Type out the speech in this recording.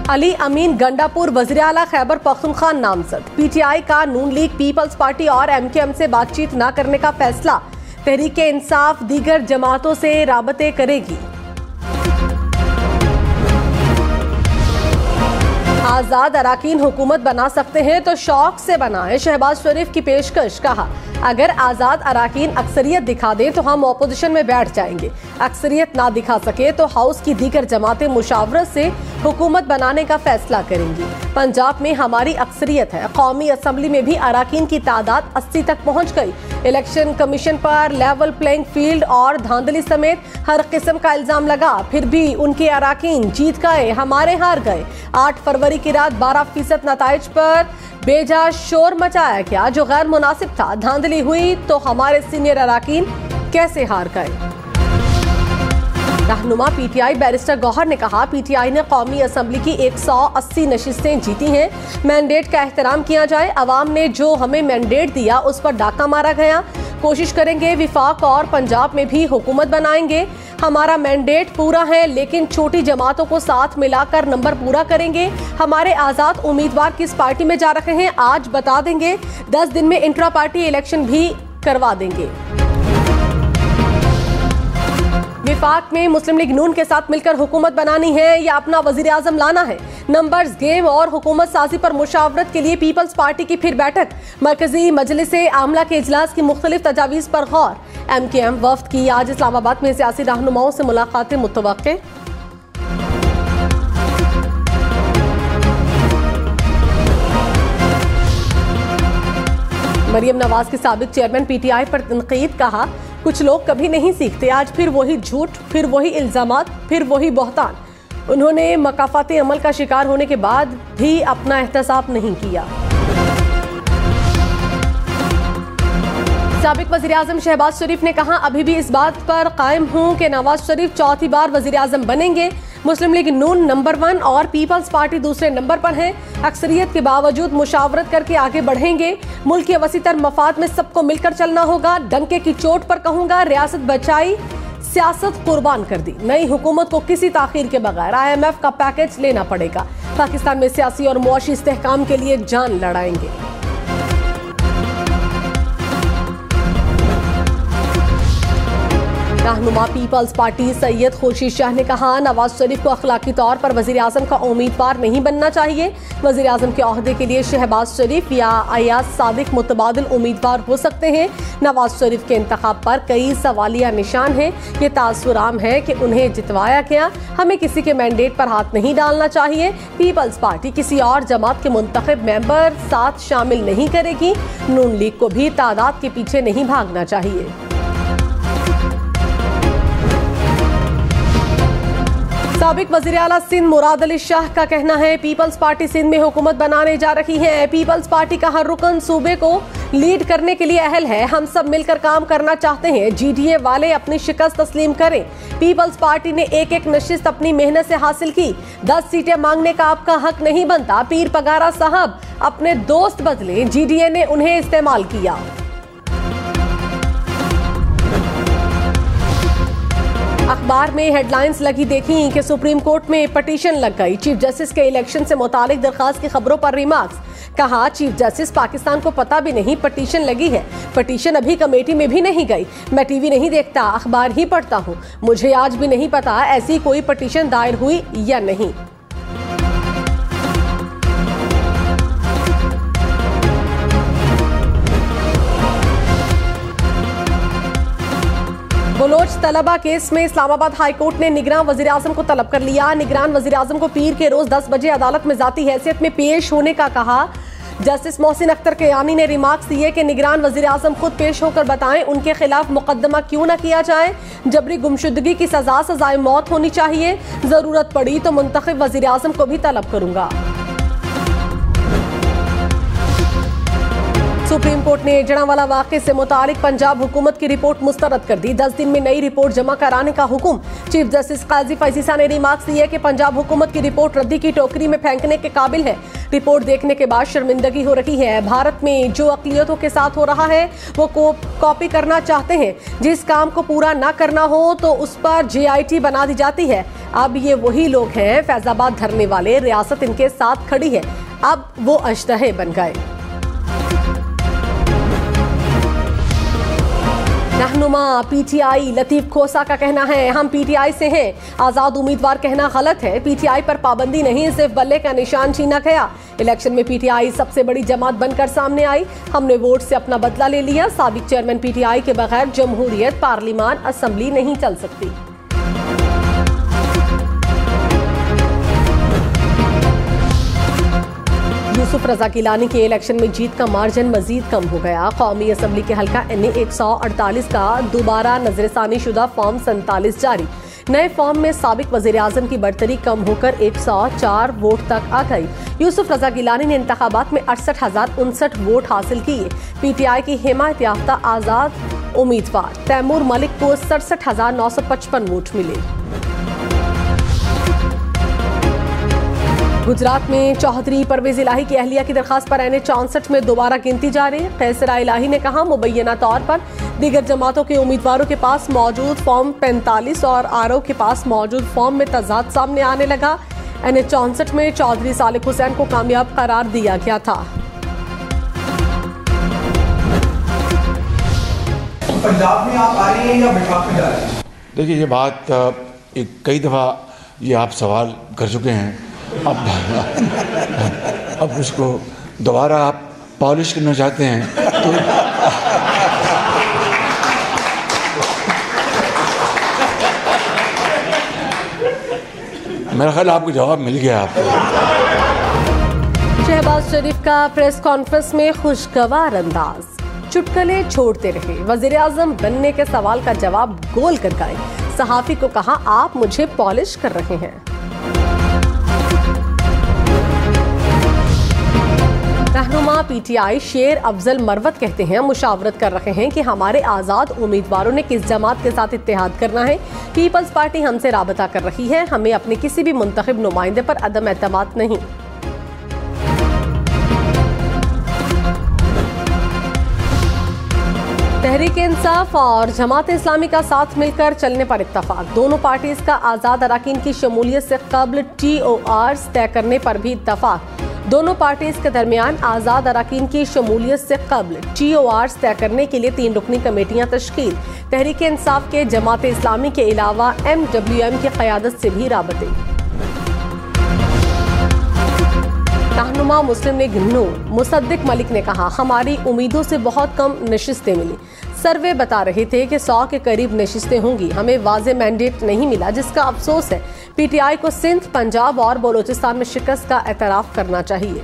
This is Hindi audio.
अली अमीन गंडापुर वज़ीर आला खैबर पख्तूनख्वा नामजद। पीटीआई का नून लीग, पीपल्स पार्टी और एमकेएम से बातचीत न करने का फैसला। तहरीके इंसाफ दीगर जमातों से राबते करेगी। आजाद अराकीन हुकूमत बना सकते हैं तो शौक से बनाएं, शहबाज शरीफ की पेशकश। कहा, अगर आजाद अराकीन अक्सरियत दिखा दें तो हम ऑपोजिशन में बैठ जाएंगे। अक्सरियत ना दिखा सके तो हाउस की दीगर जमातें मुशावरत से हुकूमत बनाने का फैसला करेंगी। पंजाब में हमारी अक्सरियत है। कौमी असम्बली में भी अराकीन की तादाद 80 तक पहुंच गई। इलेक्शन कमीशन पर लेवल प्लेइंग फील्ड और धांधली समेत हर किस्म का इल्जाम लगा, फिर भी उनके अराकीन जीत गए, हमारे हार गए। 8 फरवरी की रात 12% नताइज पर बेजा शोर मचाया गया जो गैर मुनासिब था। धांधली हुई तो हमारे सीनियर अराकीन कैसे हार गए। रहनुमा पीटीआई बैरिस्टर गौहर ने कहा, पीटीआई ने कौमी असम्बली की 180 नशिस्तें जीती हैं। मैंडेट का एहतराम किया जाए। अवाम ने जो हमें मैंडेट दिया उस पर डाका मारा गया। कोशिश करेंगे विफाक और पंजाब में भी हुकूमत बनाएंगे। हमारा मैंडेट पूरा है लेकिन छोटी जमातों को साथ मिलाकर नंबर पूरा करेंगे। हमारे आजाद उम्मीदवार किस पार्टी में जा रहे हैं आज बता देंगे। 10 दिन में इंट्रा पार्टी इलेक्शन भी करवा देंगे। विफाक में मुस्लिम लीग नून के साथ मिलकर हुकूमत बनानी है या अपना वजीर आजम लाना है। नंबर्स गेम और हुकूमत साजी पर मुशावरत के लिए पीपल्स पार्टी की फिर बैठक। मरकजी मजलिस आमला के इजलास की मुख्तलिफ तजावीज़ पर गौर। एमकेएम वफ्द की आज इस्लामाबाद में सियासी रहनुमाओं से मुलाकातें मुतवक्के। मरियम नवाज के साबिक चेयरमैन पीटीआई पर तनकीद। कहा, कुछ लोग कभी नहीं सीखते। आज फिर वही झूठ, फिर वही इल्जामात, फिर वही बहतान। उन्होंने मकाफाती अमल का शिकार होने के बाद भी अपना एहतसाब नहीं किया। साबिक वज़ीर आज़म शहबाज शरीफ ने कहा, अभी भी इस बात पर कायम हूं कि नवाज शरीफ चौथी बार वज़ीर आज़म बनेंगे। मुस्लिम लीग नून नंबर 1 और पीपल्स पार्टी दूसरे नंबर पर है। अक्सरियत के बावजूद मुशावरत करके आगे बढ़ेंगे। मुल्क के वसीतर मफाद में सबको मिलकर चलना होगा। डंके की चोट पर कहूंगा, रियासत बचाई, सियासत कुर्बान कर दी। नई हुकूमत को किसी ताखीर के बगैर IMF का पैकेज लेना पड़ेगा। पाकिस्तान में सियासी और मुआशी इस्तेहकाम के लिए जान लड़ाएंगे। रहनुमा पीपल्स पार्टी सैयद खुर्शीद शाह ने कहा, नवाज शरीफ को अखलाकी तौर पर वजीर आजम का उम्मीदवार नहीं बनना चाहिए। वजीर आजम के ओहदे के लिए शहबाज शरीफ या अयाज सादिक मुतबादिल उम्मीदवार हो सकते हैं। नवाज शरीफ के इंतखाब पर कई सवालिया निशान हैं। ये तासुर आम है कि उन्हें जितवाया गया। हमें किसी के मैंडेट पर हाथ नहीं डालना चाहिए। पीपल्स पार्टी किसी और जमात के मुंतखब मेंबर साथ शामिल नहीं करेगी। नून लीग को भी तादाद के पीछे नहीं भागना चाहिए। साबिक वज़ीर आला सिंध मुराद अली शाह का कहना है, पीपल्स पार्टी सिंध में हुकूमत बनाने जा रही है। पीपल्स पार्टी का हर रुकन सूबे को लीड करने के लिए अहल है। हम सब मिलकर काम करना चाहते हैं। GDA वाले अपनी शिकस्त तस्लीम करें। पीपल्स पार्टी ने एक नशिस्त अपनी मेहनत से हासिल की। 10 सीटें मांगने का आपका हक नहीं बनता। पीर पगारा साहब अपने दोस्त बदले, GDA ने उन्हें इस्तेमाल किया। अखबार में हेडलाइंस लगी देखी कि सुप्रीम कोर्ट में पटिशन लग गई। चीफ जस्टिस के इलेक्शन से मुतालिक दरखास्त की खबरों पर रिमार्क्स। कहा, चीफ जस्टिस पाकिस्तान को पता भी नहीं पटिशन लगी है। पटिशन अभी कमेटी में भी नहीं गई। मैं टीवी नहीं देखता, अखबार ही पढ़ता हूँ। मुझे आज भी नहीं पता ऐसी कोई पटिशन दायर हुई या नहीं। बलोच तलबा केस में इस्लामाबाद हाई कोर्ट ने निगरान वजीर आजम को तलब कर लिया। निगरान वजीर आजम को पीर के रोज 10 बजे अदालत में जाती हैसियत में पेश होने का कहा। जस्टिस मोहसिन अख्तर कयानी ने रिमार्क्स दिए कि निगरान वजीर आजम खुद पेश होकर बताएं उनके खिलाफ मुकदमा क्यों न किया जाए। जबरी गुमशुदगी की सजाए मौत होनी चाहिए। जरूरत पड़ी तो मुंतखब वजीर आजम को भी तलब करूंगा। सुप्रीम कोर्ट ने जड़ावाला वाक़े से मुतालिक पंजाब हुकूमत की रिपोर्ट मुस्तरद कर दी। 10 दिन में नई रिपोर्ट जमा कराने का हुक्म। चीफ जस्टिस काजी फैजीसा ने रिमार्क्स दिए कि पंजाब हुकूमत की रिपोर्ट रद्दी की टोकरी में फेंकने के काबिल है। रिपोर्ट देखने के बाद शर्मिंदगी हो रही है। भारत में जो अक़लियतों के साथ हो रहा है वो कॉपी करना चाहते हैं। जिस काम को पूरा ना करना हो तो उस पर JIT बना दी जाती है। अब ये वही लोग हैं फैजाबाद धरने वाले, रियासत इनके साथ खड़ी है, अब वो अजदहे बन गए। रहनुमा पीटीआई लतीफ खोसा का कहना है, हम पीटीआई से हैं, आजाद उम्मीदवार कहना गलत है, पीटीआई पर पाबंदी नहीं, सिर्फ बल्ले का निशान छीना गया। इलेक्शन में पीटीआई सबसे बड़ी जमात बनकर सामने आई, हमने वोट से अपना बदला ले लिया। साबिक चेयरमैन पीटीआई के बगैर जमहूरियत, पार्लिमान, असेंबली नहीं चल सकती। यूसुफ रजा गिलानी के इलेक्शन में जीत का मार्जिन मजीद कम हो गया। कौमी असेंबली के हल्का NA 148 का दोबारा नजरसानी शुदा फॉर्म 47 जारी। नए फॉर्म में साबिक वजीर आजम की बढ़तरी कम होकर 104 वोट तक आ गई। यूसुफ रजा गिलानी ने इंतखाबात में 68,059 वोट हासिल किए। पीटीआई की हिमायत याफ्ता आजाद उम्मीदवार तैमूर मलिक को 67,955 वोट मिले। गुजरात में चौधरी परवेज इलाही की अहलिया की दरखास्त पर NA 64 में दोबारा गिनती जारी। कैसरा इलाही ने कहा, मुबैना तौर पर दीगर जमातों के उम्मीदवारों के पास मौजूद फॉर्म 45 और आरओ के पास मौजूद फॉर्म में तजाद सामने आने लगा। NA 64 में चौधरी सालिक हुसैन को कामयाब करार दिया गया था। पंजाब में आप आ रही हैं या विभाग में जा रही हैं? देखिए, ये बात कई दफ़ा ये आप सवाल कर चुके हैं, अब उसको दोबारा आप पॉलिश करना चाहते हैं तो मेरा ख्याल आपको जवाब मिल गया। आपको शहबाज शरीफ का प्रेस कॉन्फ्रेंस में खुशगवार अंदाज, चुटकुले छोड़ते रहे, वजीर आजम बनने के सवाल का जवाब गोल कर गए। सहाफी को कहा, आप मुझे पॉलिश कर रहे हैं। रहनुमा पीटीआई शेर अफजल मरवत कहते हैं, मुशावरत कर रहे हैं कि हमारे आजाद उम्मीदवारों ने किस जमात के साथ इत्तेहाद करना है। पीपल्स पार्टी हमसे राबता कर रही है, हमें अपने किसी भी मुंतखब नुमाइंदे पर अदम एतमाद नहीं। तहरीक इंसाफ और जमात इस्लामी का साथ मिलकर चलने पर इत्तफाक। दोनों पार्टीज का आजाद अराकीन की शमूलियत से कबल TORs तय करने पर भी इत्तफाक। दोनों पार्टीज के दरमियान आजाद अराकीन की शमूलियत से कबल TORs तय करने के लिए 3 रुकनी कमेटियां तश्कील। तहरीक इंसाफ के जमात इस्लामी के अलावा MWM की क़यादत से भी राबते। रहनुमा मुस्लिम लीग नून मुसद्दिक मलिक ने कहा, हमारी उम्मीदों से बहुत कम नशिस्तें मिली। सर्वे बता रहे थे कि 100 के करीब नशिस्तें होंगी, हमें वाज़े मैंडेट नहीं मिला, जिसका अफसोस है। पीटीआई को सिंध, पंजाब और बलोचिस्तान में शिकस्त का एतराफ करना चाहिए।